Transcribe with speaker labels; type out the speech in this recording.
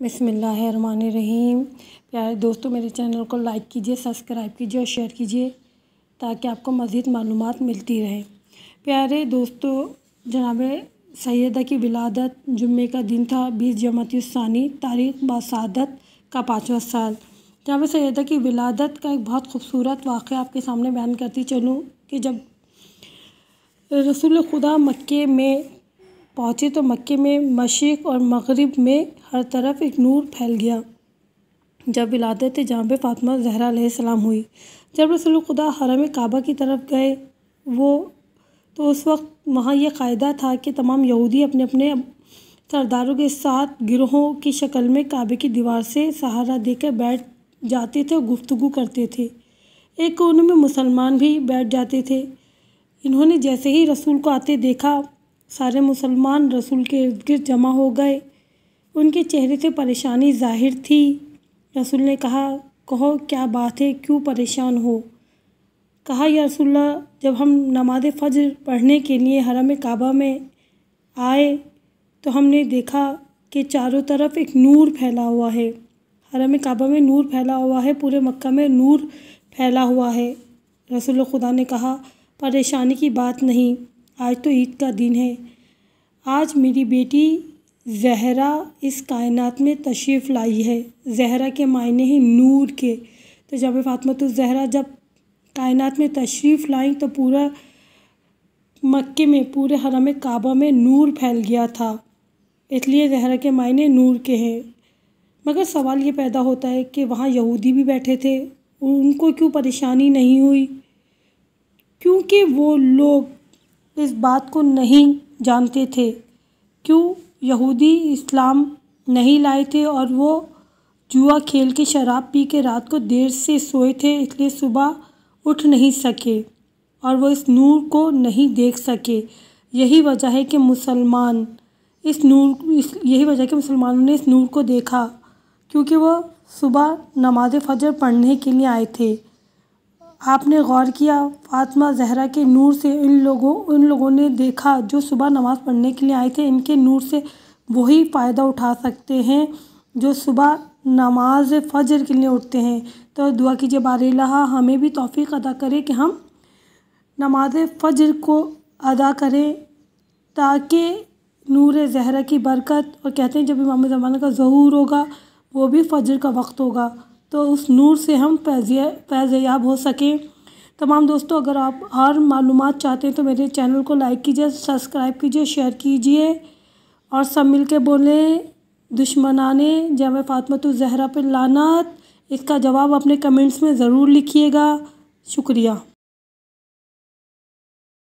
Speaker 1: बिस्मिल्लाहिर्रहमानिर्रहीम। प्यारे दोस्तों, मेरे चैनल को लाइक कीजिए, सब्सक्राइब कीजिए और शेयर कीजिए ताकि आपको मज़ीद मालूमात मिलती रहे। प्यारे दोस्तों, जनाब सैयदा की विलादत जुम्मे का दिन था 20 जमाती-उस-सानी, तारीख़ बासआदत का 5वां साल। जनाब सैयदा की विलादत का एक बहुत खूबसूरत वाक़या आपके सामने बयान करती चलूँ कि जब रसूल खुदा मक्के में पहुँचे तो मक्के में मशरिक़ और मग़रिब में हर तरफ एक नूर फैल गया। जब विलादत जनाब फ़ातिमा ज़हरा अलैहिस्सलाम हुई, जब रसूल खुदा हरम काबा की तरफ गए तो उस वक्त वहाँ ये क़ायदा था कि तमाम यहूदी अपने अपने सरदारों के साथ गिरोहों की शक्ल में काबे की दीवार से सहारा देकर बैठ जाते थे और गुफ्तगू करते थे। एक कोने में मुसलमान भी बैठ जाते थे। इन्होंने जैसे ही रसूल को आते देखा, सारे मुसलमान रसूल के इर्द गिर्द जमा हो गए। उनके चेहरे से परेशानी ज़ाहिर थी। रसूल ने कहा, कहो क्या बात है, क्यों परेशान हो? कहा, या रसूलल्लाह, जब हम नमाज़ फ़ज्र पढ़ने के लिए हरम काबा में आए तो हमने देखा कि चारों तरफ एक नूर फैला हुआ है। हरम काबा में नूर फैला हुआ है, पूरे मक्का में नूर फैला हुआ है। रसूल खुदा ने कहा, परेशानी की बात नहीं, आज तो ईद का दिन है। आज मेरी बेटी ज़हरा इस कायनात में तशरीफ़ लाई है। ज़हरा के मायने हैं नूर के। तो जब फ़ातिमा ज़हरा जब कायनात में तशरीफ़ लाई तो पूरा मक्के में, पूरे हरम काबा में नूर फैल गया था। इसलिए ज़हरा के मायने नूर के हैं। मगर सवाल ये पैदा होता है कि वहाँ यहूदी भी बैठे थे, उनको क्यों परेशानी नहीं हुई? क्योंकि वो लोग इस बात को नहीं जानते थे। क्यों? यहूदी इस्लाम नहीं लाए थे और वो जुआ खेल के, शराब पी के रात को देर से सोए थे, इसलिए सुबह उठ नहीं सके और वो इस नूर को नहीं देख सके। यही वजह है कि मुसलमानों ने इस नूर को देखा, क्योंकि वो सुबह नमाज़ फ़ज्र पढ़ने के लिए आए थे। आपने गौर किया, फ़ातिमा ज़हरा के नूर से उन लोगों ने देखा जो सुबह नमाज़ पढ़ने के लिए आए थे। इनके नूर से वही फ़ायदा उठा सकते हैं जो सुबह नमाज फ़ज्र के लिए उठते हैं। तो दुआ कीजिए बारी अल्लाह हमें भी तौफ़ीक़ अता करे कि हम नमाज फ़ज्र को अदा करें, ताकि नूर ज़हरा की बरकत, और कहते हैं जब इमाम ज़माना का ज़हूर होगा वो भी फ़ज्र का वक्त होगा, तो उस नूर से हम फैज़याब हो सकें। तमाम दोस्तों, अगर आप और मालूमात चाहते हैं तो मेरे चैनल को लाइक कीजिए, सब्सक्राइब कीजिए, शेयर कीजिए और सब मिल के बोलें, दुश्मनाने जनाब फ़ातिमा ज़हरा पर लानत। इसका जवाब अपने कमेंट्स में ज़रूर लिखिएगा। शुक्रिया।